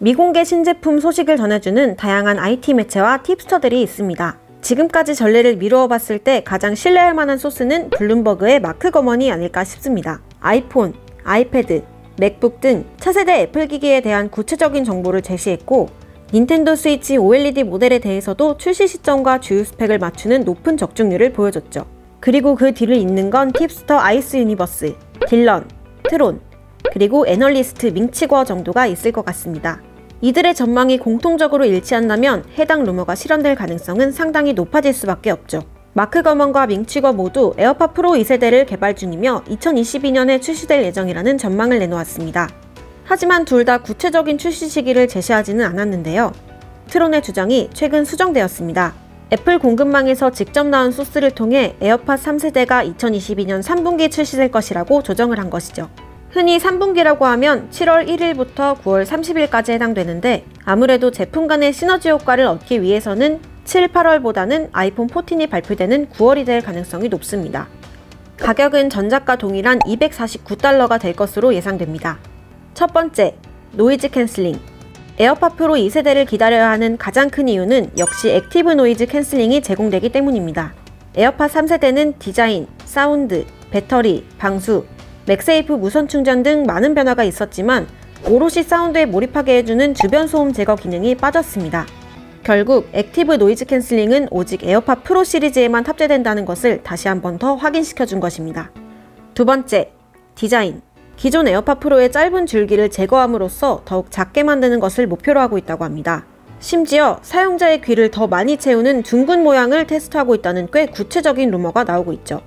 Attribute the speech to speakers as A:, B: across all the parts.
A: 미공개 신제품 소식을 전해주는 다양한 IT 매체와 팁스터들이 있습니다. 지금까지 전례를 미루어 봤을 때 가장 신뢰할 만한 소스는 블룸버그의 마크 거먼이 아닐까 싶습니다. 아이폰, 아이패드, 맥북 등 차세대 애플 기기에 대한 구체적인 정보를 제시했고, 닌텐도 스위치 OLED 모델에 대해서도 출시 시점과 주요 스펙을 맞추는 높은 적중률을 보여줬죠. 그리고 그 뒤를 잇는 건 팁스터 아이스 유니버스, 딜런, 트론, 그리고 애널리스트 밍치거 정도가 있을 것 같습니다. 이들의 전망이 공통적으로 일치한다면 해당 루머가 실현될 가능성은 상당히 높아질 수밖에 없죠. 마크 거먼과 밍치거 모두 에어팟 프로 2세대를 개발 중이며 2022년에 출시될 예정이라는 전망을 내놓았습니다. 하지만 둘 다 구체적인 출시 시기를 제시하지는 않았는데요. 트론의 주장이 최근 수정되었습니다. 애플 공급망에서 직접 나온 소스를 통해 에어팟 3세대가 2022년 3분기 출시될 것이라고 조정을 한 것이죠. 흔히 3분기라고 하면 7월 1일부터 9월 30일까지 해당되는데, 아무래도 제품 간의 시너지 효과를 얻기 위해서는 7, 8월보다는 아이폰 14이 발표되는 9월이 될 가능성이 높습니다. 가격은 전작과 동일한 $249가 될 것으로 예상됩니다. 첫 번째, 노이즈 캔슬링. 에어팟 프로 2세대를 기다려야 하는 가장 큰 이유는 역시 액티브 노이즈 캔슬링이 제공되기 때문입니다. 에어팟 3세대는 디자인, 사운드, 배터리, 방수, 맥세이프 무선 충전 등 많은 변화가 있었지만 오롯이 사운드에 몰입하게 해주는 주변 소음 제거 기능이 빠졌습니다. 결국 액티브 노이즈 캔슬링은 오직 에어팟 프로 시리즈에만 탑재된다는 것을 다시 한 번 더 확인시켜준 것입니다. 두 번째, 디자인. 기존 에어팟 프로의 짧은 줄기를 제거함으로써 더욱 작게 만드는 것을 목표로 하고 있다고 합니다. 심지어 사용자의 귀를 더 많이 채우는 둥근 모양을 테스트하고 있다는 꽤 구체적인 루머가 나오고 있죠.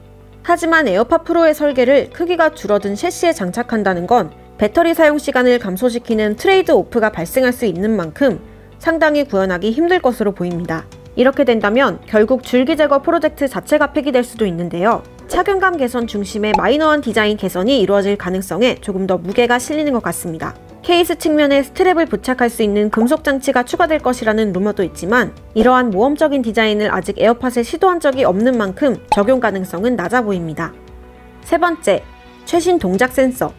A: 하지만 에어팟 프로의 설계를 크기가 줄어든 셰시에 장착한다는 건 배터리 사용 시간을 감소시키는 트레이드 오프가 발생할 수 있는 만큼 상당히 구현하기 힘들 것으로 보입니다. 이렇게 된다면 결국 줄기 제거 프로젝트 자체가 폐기될 수도 있는데요. 착용감 개선 중심의 마이너한 디자인 개선이 이루어질 가능성에 조금 더 무게가 실리는 것 같습니다. 케이스 측면에 스트랩을 부착할 수 있는 금속 장치가 추가될 것이라는 루머도 있지만, 이러한 모험적인 디자인을 아직 에어팟에 시도한 적이 없는 만큼 적용 가능성은 낮아 보입니다. 세 번째, 최신 동작 센서.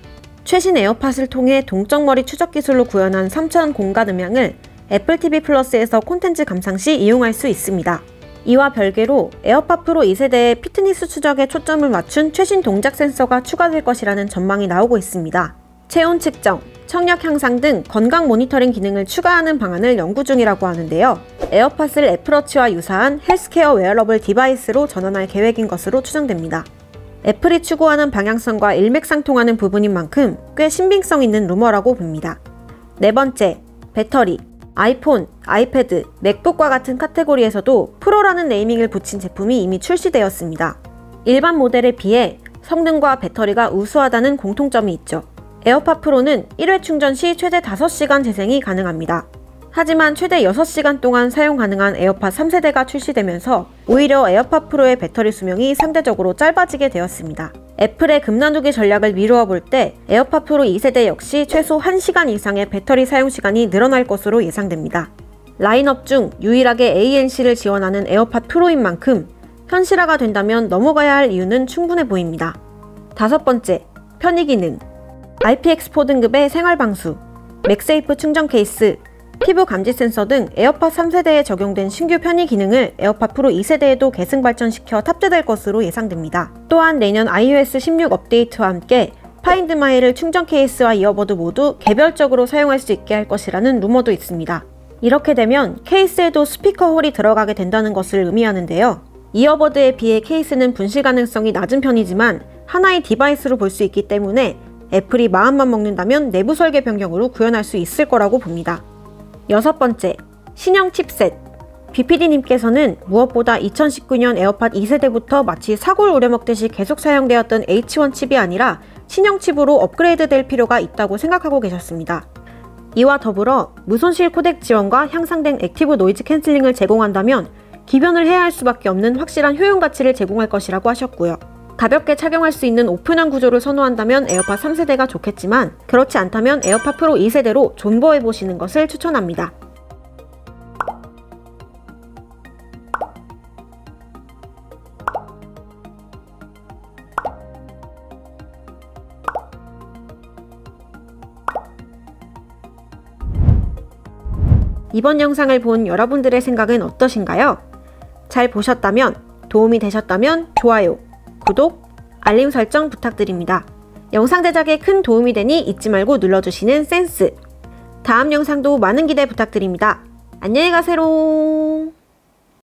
A: 최신 에어팟을 통해 동적머리 추적 기술로 구현한 3000 공간 음향을 애플 TV 플러스에서 콘텐츠 감상 시 이용할 수 있습니다. 이와 별개로 에어팟 프로 2세대의 피트니스 추적에 초점을 맞춘 최신 동작 센서가 추가될 것이라는 전망이 나오고 있습니다. 체온 측정, 청력 향상 등 건강 모니터링 기능을 추가하는 방안을 연구 중이라고 하는데요. 에어팟을 애플워치와 유사한 헬스케어 웨어러블 디바이스로 전환할 계획인 것으로 추정됩니다. 애플이 추구하는 방향성과 일맥상통하는 부분인 만큼 꽤 신빙성 있는 루머라고 봅니다. 네 번째, 배터리. 아이폰, 아이패드, 맥북과 같은 카테고리에서도 프로라는 네이밍을 붙인 제품이 이미 출시되었습니다. 일반 모델에 비해 성능과 배터리가 우수하다는 공통점이 있죠. 에어팟 프로는 1회 충전 시 최대 5시간 재생이 가능합니다. 하지만 최대 6시간 동안 사용 가능한 에어팟 3세대가 출시되면서 오히려 에어팟 프로의 배터리 수명이 상대적으로 짧아지게 되었습니다. 애플의 금나누기 전략을 미루어 볼 때 에어팟 프로 2세대 역시 최소 1시간 이상의 배터리 사용 시간이 늘어날 것으로 예상됩니다. 라인업 중 유일하게 ANC를 지원하는 에어팟 프로인 만큼 현실화가 된다면 넘어가야 할 이유는 충분해 보입니다. 다섯 번째, 편의 기능. IPX4 등급의 생활방수, 맥세이프 충전 케이스, 피부 감지 센서 등 에어팟 3세대에 적용된 신규 편의 기능을 에어팟 프로 2세대에도 계승 발전시켜 탑재될 것으로 예상됩니다. 또한 내년 iOS 16 업데이트와 함께 파인드 마이를 충전 케이스와 이어버드 모두 개별적으로 사용할 수 있게 할 것이라는 루머도 있습니다. 이렇게 되면 케이스에도 스피커 홀이 들어가게 된다는 것을 의미하는데요. 이어버드에 비해 케이스는 분실 가능성이 낮은 편이지만 하나의 디바이스로 볼 수 있기 때문에 애플이 마음만 먹는다면 내부 설계 변경으로 구현할 수 있을 거라고 봅니다. 여섯 번째, 신형 칩셋. BPD님께서는 무엇보다 2019년 에어팟 2세대부터 마치 사골 우려먹듯이 계속 사용되었던 H1 칩이 아니라 신형 칩으로 업그레이드 될 필요가 있다고 생각하고 계셨습니다. 이와 더불어 무손실 코덱 지원과 향상된 액티브 노이즈 캔슬링을 제공한다면 기변을 해야 할 수밖에 없는 확실한 효용 가치를 제공할 것이라고 하셨고요. 가볍게 착용할 수 있는 오픈한 구조를 선호한다면 에어팟 3세대가 좋겠지만 그렇지 않다면 에어팟 프로 2세대로 존버해보시는 것을 추천합니다. 이번 영상을 본 여러분들의 생각은 어떠신가요? 잘 보셨다면, 도움이 되셨다면 좋아요, 구독, 알림 설정 부탁드립니다. 영상 제작에 큰 도움이 되니 잊지 말고 눌러주시는 센스. 다음 영상도 많은 기대 부탁드립니다. 안녕히 가세요.